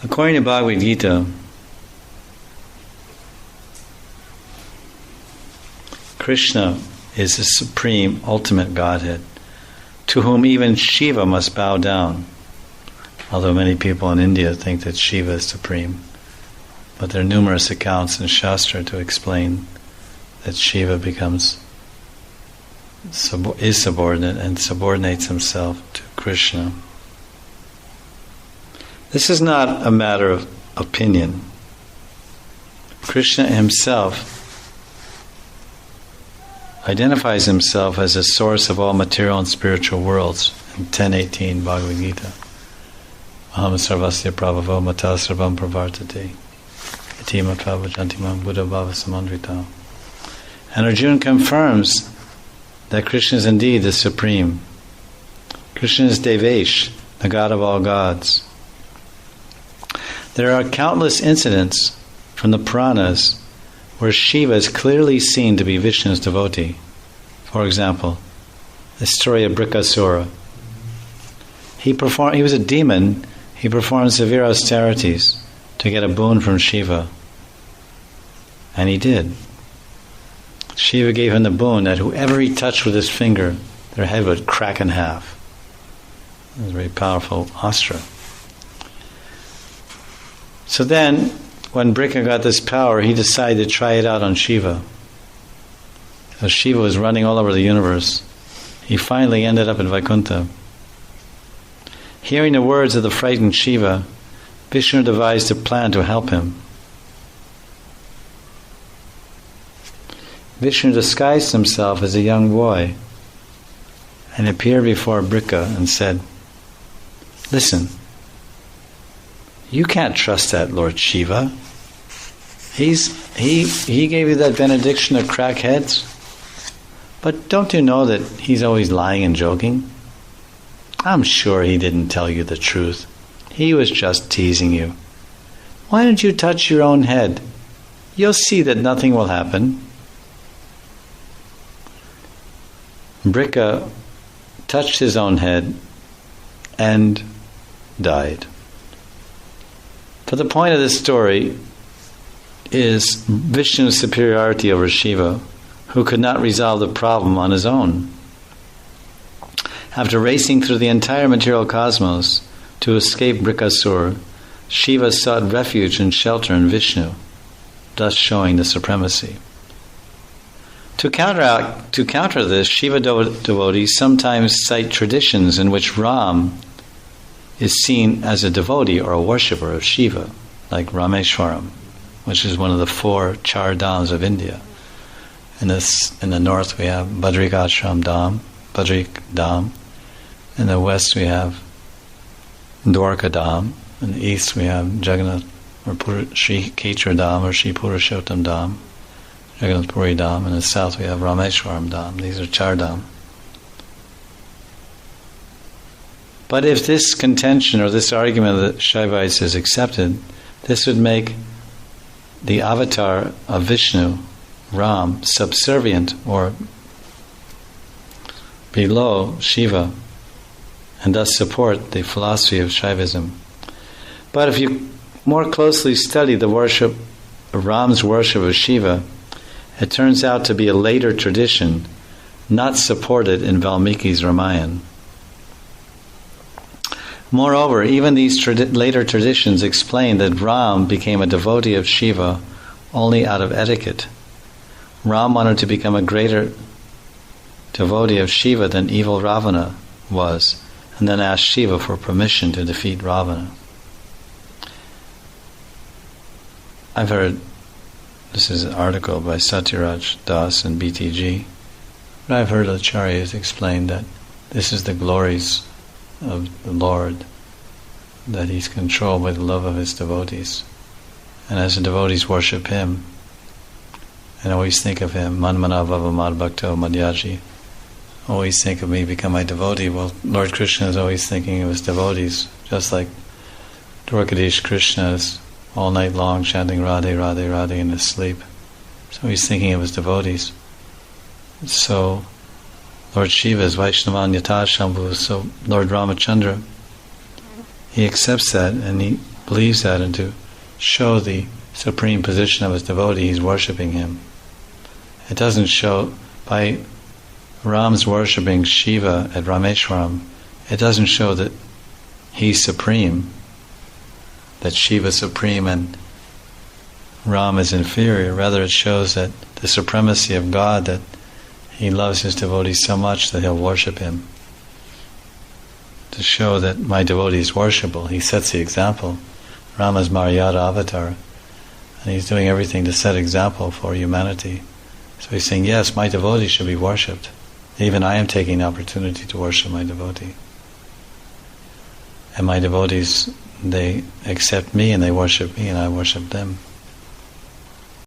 According to Bhagavad Gita, Krishna is the supreme, ultimate Godhead, to whom even Shiva must bow down. Although many people in India think that Shiva is supreme. But there are numerous accounts in Shastra to explain that Shiva is subordinate and subordinates himself to Krishna. This is not a matter of opinion. Krishna himself identifies himself as a source of all material and spiritual worlds in 10:18 Bhagavad Gita. Aham sarvasya prabhavo mata sarvam pravartate iti matva vajantimam buddha bhava samandrita. And Arjuna confirms that Krishna is indeed the supreme. Krishna is Devesh, the God of all gods. There are countless incidents from the Puranas where Shiva is clearly seen to be Vishnu's devotee. For example, the story of Brikasura. He was a demon. He performed severe austerities to get a boon from Shiva. And he did. Shiva gave him the boon that whoever he touched with his finger, their head would crack in half. It was a very powerful astra. So then, when Brika got this power, he decided to try it out on Shiva. As Shiva was running all over the universe, he finally ended up in Vaikuntha. Hearing the words of the frightened Shiva, Vishnu devised a plan to help him. Vishnu disguised himself as a young boy and appeared before Brika and said, "Listen, you can't trust that Lord Shiva. He gave you that benediction to crack heads. But don't you know that he's always lying and joking? I'm sure he didn't tell you the truth. He was just teasing you. Why don't you touch your own head? You'll see that nothing will happen." Brika touched his own head and died. But the point of this story is Vishnu's superiority over Shiva, who could not resolve the problem on his own. After racing through the entire material cosmos to escape Brikasura, Shiva sought refuge and shelter in Vishnu, thus showing the supremacy. To counter this, Shiva devotees sometimes cite traditions in which Ram is seen as a devotee or a worshipper of Shiva, like Rameshwaram, which is one of the 4 Char Dhams of India. In the north we have Badrikashram Dham, Badrik Dham. In the west we have Dwarka Dham. In the east we have Jagannath or Sri Ketra Dham or Sri Purushottam Dham, Jagannath Puri Dham. In the south we have Rameshwaram Dham. These are Char Dham. But if this contention or this argument of the Shaivites is accepted, this would make the avatar of Vishnu, Ram, subservient or below Shiva, and thus support the philosophy of Shaivism. But if you more closely study the worship of Ram's worship of Shiva, it turns out to be a later tradition, not supported in Valmiki's Ramayana. Moreover, even these later traditions explain that Ram became a devotee of Shiva only out of etiquette. Ram wanted to become a greater devotee of Shiva than evil Ravana was, and then asked Shiva for permission to defeat Ravana. I've heard, this is an article by Satyaraj Das and BTG, but I've heard acharyas explain that this is the glories of the Lord, that he's controlled by the love of his devotees. And as the devotees worship him and always think of him, Manmana Vava Mad Bhakto Madhyaji, always think of me, become my devotee. Well, Lord Krishna is always thinking of his devotees, just like Dwarkadish Krishna is all night long chanting Radhe, Radhe, Radhe in his sleep. So he's thinking of his devotees. So Lord Shiva is Vaishnavan Yata Shambhu, so Lord Ramachandra, he accepts that and he believes that, and to show the supreme position of his devotee, he's worshipping him. It doesn't show, by Ram's worshipping Shiva at Rameshwaram, it doesn't show that he's supreme, that Shiva is supreme and Ram is inferior. Rather, it shows that the supremacy of God, that he loves his devotee so much that he'll worship him. To show that my devotee is worshipable, he sets the example. Rama's Maryada avatar, and he's doing everything to set example for humanity. So he's saying, yes, my devotee should be worshipped. Even I am taking the opportunity to worship my devotee. And my devotees, they accept me and they worship me and I worship them.